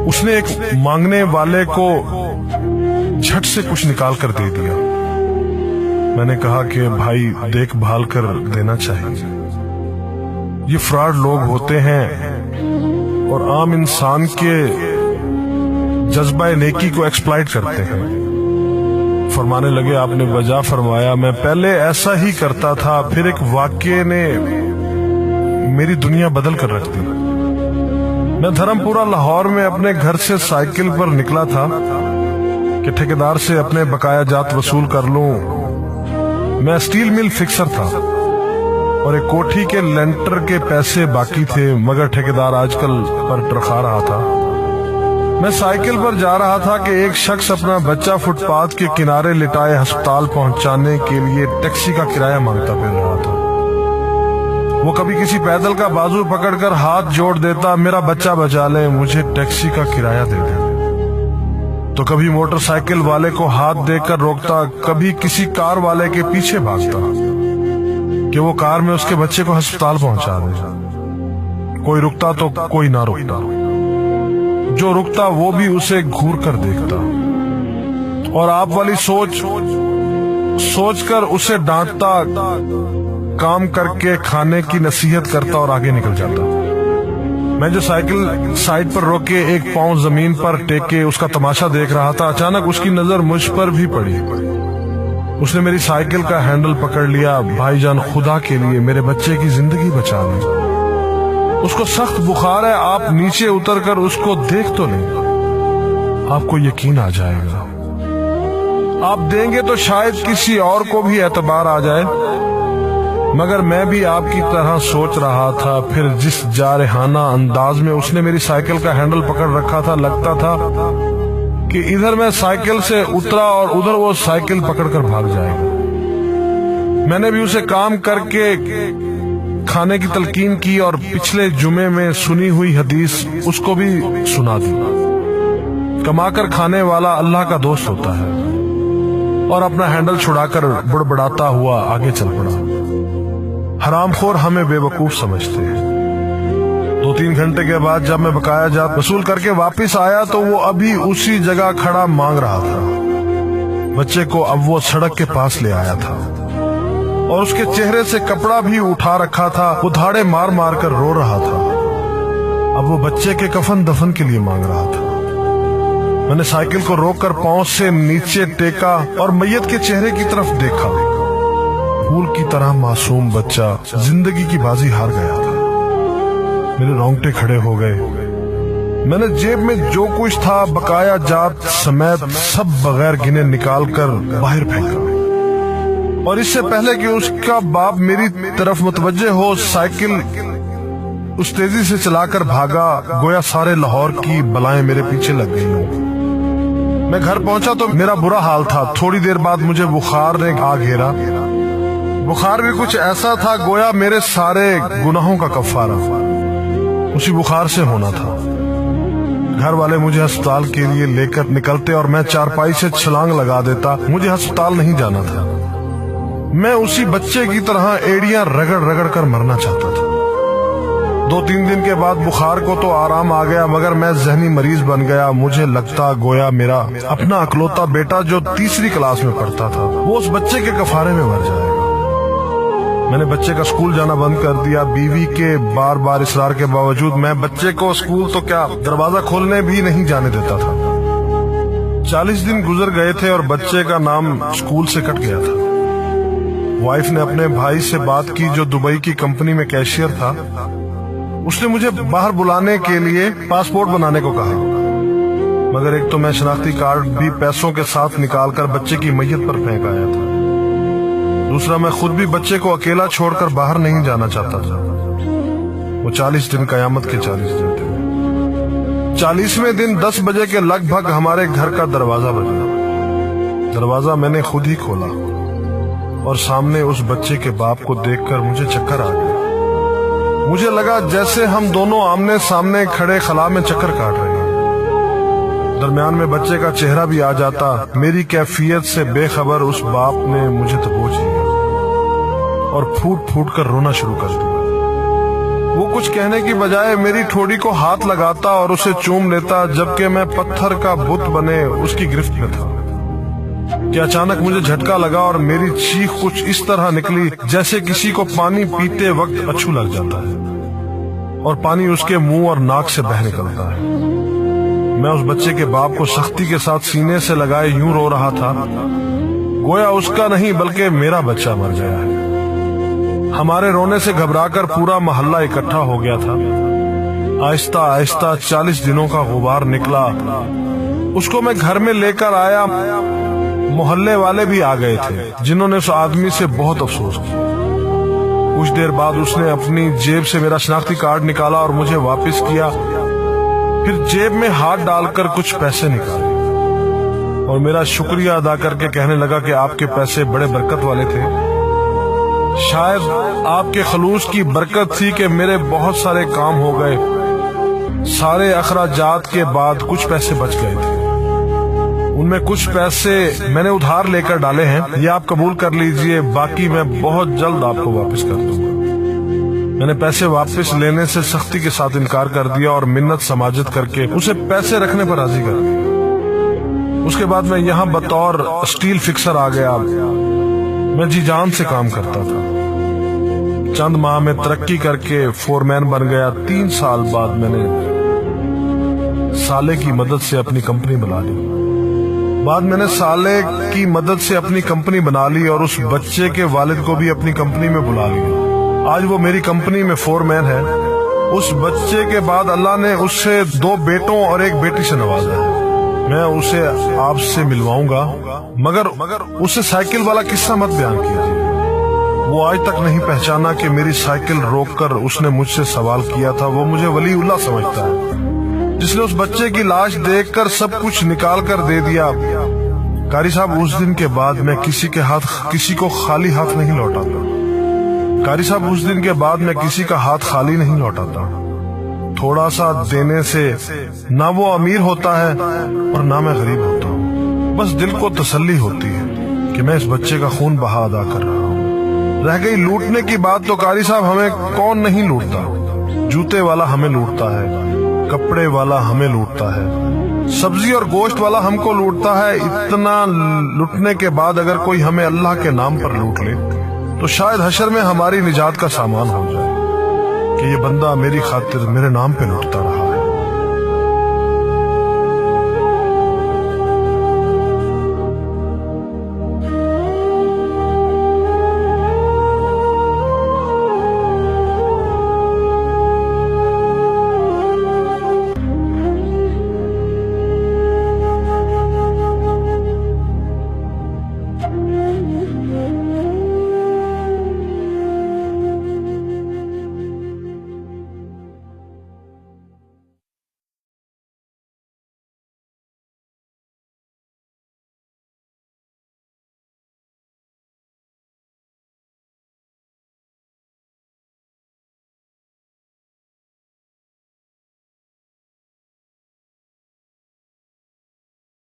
اس نے ایک مانگنے والے کو جھٹ سے کچھ نکال کر دے دیا۔ میں نے کہا کہ بھائی دیکھ بھال کر دینا چاہیے، یہ فراڈ لوگ ہوتے ہیں اور عام انسان کے جذبہ نیکی کو ایکسپلائٹ کرتے ہیں۔ فرمانے لگے آپ نے وجہ فرمایا میں پہلے ایسا ہی کرتا تھا، پھر ایک واقعے نے میری دنیا بدل کر رکھ دی۔ میں دھرم پورہ لاہور میں اپنے گھر سے سائیکل پر نکلا تھا کہ ٹھیکیدار سے اپنے بقایا جات وصول کر لوں۔ میں اسٹیل مل فکسر تھا اور ایک کوٹھی کے لینٹر کے پیسے باقی تھے، مگر ٹھیکیدار آج کل پر ٹرخا رہا تھا۔ میں سائیکل پر جا رہا تھا کہ ایک شخص اپنا بچہ فٹ پاتھ کے کنارے لٹائے ہسپتال پہنچانے کے لیے ٹیکسی کا کرایہ مانگتا پھر رہا تھا۔ وہ کبھی کسی پیدل کا بازو پکڑ کر ہاتھ جوڑ دیتا، میرا بچہ بچا لے، مجھے ٹیکسی کا کرایہ دے دے، تو کبھی موٹر سائیکل والے کو ہاتھ دے کر روکتا، کبھی کسی کار والے کے پیچھے بھاگتا کہ وہ کار میں اس کے بچے کو ہسپتال پہنچا دے۔ کوئی رکتا تو کوئی نہ رکتا، جو رکتا وہ بھی اسے گھور کر دیکھتا اور آپ والی سوچ کر اسے ڈانٹتا، کام کر کے کھانے کی نصیحت کرتا اور آگے نکل جاتا۔ میں جو سائیکل سائیڈ پر روک کے ایک پاؤں زمین پر ٹیکے اس کا تماشا دیکھ رہا تھا، اچانک اس کی نظر مجھ پر بھی پڑی۔ اس نے میری سائیکل کا ہینڈل پکڑ لیا۔ بھائی جان خدا کے لیے میرے بچے کی زندگی بچا لیں، اس کو سخت بخار ہے، آپ نیچے اتر کر اس کو دیکھ تو لیں، آپ کو یقین آ جائے گا۔ آپ دیں گے تو شاید کسی اور کو بھی اعتبار آ جائے، مگر میں بھی آپ کی طرح سوچ رہا تھا۔ پھر جس جارحانہ انداز میں اس نے میری سائیکل کا ہینڈل پکڑ رکھا تھا، لگتا تھا کہ ادھر میں سائیکل سے اترا اور ادھر وہ سائیکل پکڑ کر بھاگ جائے گا۔ میں نے بھی اسے کام کر کے کھانے کی تلقین کی اور پچھلے جمعے میں سنی ہوئی حدیث اس کو بھی سنا دی۔ کما کر کھانے والا اللہ کا دوست ہوتا ہے، اور اپنا ہینڈل چھڑا کر بڑبڑاتا ہوا آگے چل پڑا۔ حرام خور ہمیں بے وقوف سمجھتے ہیں۔ 2-3 گھنٹے کے بعد جب میں بقایا جات وصول کر کے واپس آیا تو وہ ابھی اسی جگہ کھڑا مانگ رہا تھا۔ بچے کو اب وہ سڑک کے پاس لے آیا تھا اور اس کے چہرے سے کپڑا بھی اٹھا رکھا تھا، وہ دھاڑے مار مار کر رو رہا تھا۔ اب وہ بچے کے کفن دفن کے لیے مانگ رہا تھا۔ میں نے سائیکل کو روک کر پاؤں سے نیچے ٹیکا اور میت کے چہرے کی طرف دیکھا۔ پھول کی طرح معصوم بچہ زندگی کی بازی ہار گیا تھا۔ میرے رونگٹے کھڑے ہو گئے۔ میں نے جیب میں جو کچھ تھا بقایا جات سمیت سب بغیر گنے نکال کر باہر پھینکا، اور اس سے پہلے کہ اس کا باپ میری طرف متوجہ ہو، سائیکل اس تیزی سے چلا کر بھاگا گویا سارے لاہور کی بلائیں میرے پیچھے لگ گئی ہوں۔ میں گھر پہنچا تو میرا برا حال تھا۔ تھوڑی دیر بعد مجھے بخار نے آ گھیرا۔ بخار بھی کچھ ایسا تھا گویا میرے سارے گناہوں کا کفارہ اسی بخار سے ہونا تھا۔ گھر والے مجھے ہسپتال کے لیے لے کر نکلتے اور میں چارپائی سے چھلانگ لگا دیتا۔ مجھے ہسپتال نہیں جانا تھا، میں اسی بچے کی طرح ایڑیاں رگڑ رگڑ کر مرنا چاہتا تھا۔ 2-3 دن کے بعد بخار کو تو آرام آ گیا، مگر میں ذہنی مریض بن گیا۔ مجھے لگتا گویا میرا اپنا اکلوتا بیٹا جو 3ری کلاس میں پڑھتا تھا وہ اس بچے کے کفارے میں مر جائے گا۔ میں نے بچے کا اسکول جانا بند کر دیا۔ بیوی کے بار بار اصرار کے باوجود میں بچے کو اسکول تو کیا دروازہ کھولنے بھی نہیں جانے دیتا تھا۔ 40 دن گزر گئے تھے اور بچے کا نام اسکول سے کٹ گیا تھا۔ وائف نے اپنے بھائی سے بات کی جو دبئی کی کمپنی میں کیشیئر تھا۔ اس نے مجھے باہر بلانے کے لیے پاسپورٹ بنانے کو کہا، مگر ایک تو میں شناختی کارڈ بھی پیسوں کے ساتھ نکال کر بچے کی میت پر پھینک آیا تھا، دوسرا میں خود بھی بچے کو اکیلا چھوڑ کر باہر نہیں جانا چاہتا تھا۔ وہ 40 دن قیامت کے 40 دن تھے۔ 40ویں دن 10 بجے کے لگ بھگ ہمارے گھر کا دروازہ بجا۔ دروازہ میں نے خود ہی کھولا اور سامنے اس بچے کے باپ کو دیکھ کر مجھے چکر آ گیا۔ مجھے لگا جیسے ہم دونوں آمنے سامنے کھڑے خلا میں چکر کاٹ رہے ہیں۔ درمیان میں بچے کا چہرہ بھی آ جاتا۔ میری کیفیت سے بے خبر اس باپ نے مجھے دبوچ لیا اور پھوٹ پھوٹ کر رونا شروع کر دیا۔ وہ کچھ کہنے کی بجائے میری ٹھوڑی کو ہاتھ لگاتا اور اسے چوم لیتا، جبکہ میں پتھر کا بت بنے اس کی گرفت میں تھا کہ اچانک مجھے جھٹکا لگا اور میری چیخ کچھ اس طرح نکلی جیسے کسی کو پانی پیتے وقت اچھو لگ جاتا ہے اور پانی اس کے منہ اور ناک سے بہہ نکلتا ہے۔ میں اس بچے کے باپ کو سختی کے ساتھ سینے سے لگائے یوں رو رہا تھا گویا اس کا نہیں بلکہ میرا بچہ مر گیا ہے۔ ہمارے رونے سے گھبرا کر پورا محلہ اکٹھا ہو گیا تھا۔ آہستہ آہستہ 40 دنوں کا غبار نکلا، اس کو میں گھر میں لے کر آیا۔ محلے والے بھی آ گئے تھے جنہوں نے اس آدمی سے بہت افسوس کیا۔ کچھ دیر بعد اس نے اپنی جیب سے میرا شناختی کارڈ نکالا اور مجھے واپس کیا، پھر جیب میں ہاتھ ڈال کر کچھ پیسے نکالے اور میرا شکریہ ادا کر کے کہنے لگا کہ آپ کے پیسے بڑے برکت والے تھے، شاید آپ کے خلوص کی برکت تھی کہ میرے بہت سارے کام ہو گئے۔ سارے اخراجات کے بعد کچھ پیسے بچ گئے تھے، ان میں کچھ پیسے میں نے ادھار لے کر ڈالے ہیں، یہ آپ قبول کر لیجئے، باقی میں بہت جلد آپ کو واپس کر دوں گا۔ میں نے پیسے واپس لینے سے سختی کے ساتھ انکار کر دیا اور منت سماجت کر کے اسے پیسے رکھنے پر راضی کر دیا۔ اس کے بعد میں یہاں بطور اسٹیل فکسر آ گیا۔ میں جی جان سے کام کرتا تھا، چند ماہ میں ترقی کر کے فور مین بن گیا۔ 3 سال بعد میں نے سالے کی مدد سے اپنی کمپنی بنا لی۔ اور اس بچے کے والد کو بھی اپنی کمپنی میں بلا لیا۔ آج وہ میری کمپنی میں فور مین ہے۔ اس بچے کے بعد اللہ نے اس سے 2 بیٹوں اور 1 بیٹی سے نوازا ہے۔ میں اسے آپ سے ملواؤں گا، مگر اسے سائیکل والا قصہ مت بیان کیجیے۔ وہ آج تک نہیں پہچانا کہ میری سائیکل روک کر اس نے مجھ سے سوال کیا تھا۔ وہ مجھے ولی اللہ سمجھتا ہے، جس نے اس بچے کی لاش دیکھ کر سب کچھ نکال کر دے دیا۔ قاری صاحب، اس دن کے بعد میں کسی کو خالی ہاتھ نہیں لوٹاتا۔ قاری صاحب، اس دن کے بعد میں کسی کا ہاتھ خالی نہیں لوٹاتا۔ تھوڑا سا دینے سے نہ وہ امیر ہوتا ہے اور نہ میں غریب ہوتا ہوں۔ بس دل کو تسلی ہوتی ہے کہ میں اس بچے کا خون بہا ادا کر رہا ہوں۔ رہ گئی لوٹنے کی بات، تو قاری صاحب ہمیں کون نہیں لوٹتا؟ جوتے والا ہمیں لوٹتا ہے، کپڑے والا ہمیں لوٹتا ہے، سبزی اور گوشت والا ہم کو لوٹتا ہے۔ اتنا لوٹنے کے بعد اگر کوئی ہمیں اللہ کے نام پر لوٹ لے تو شاید حشر میں ہماری نجات کا سامان ہو جائے کہ یہ بندہ میری خاطر میرے نام پہ لوٹتا رہا ہے۔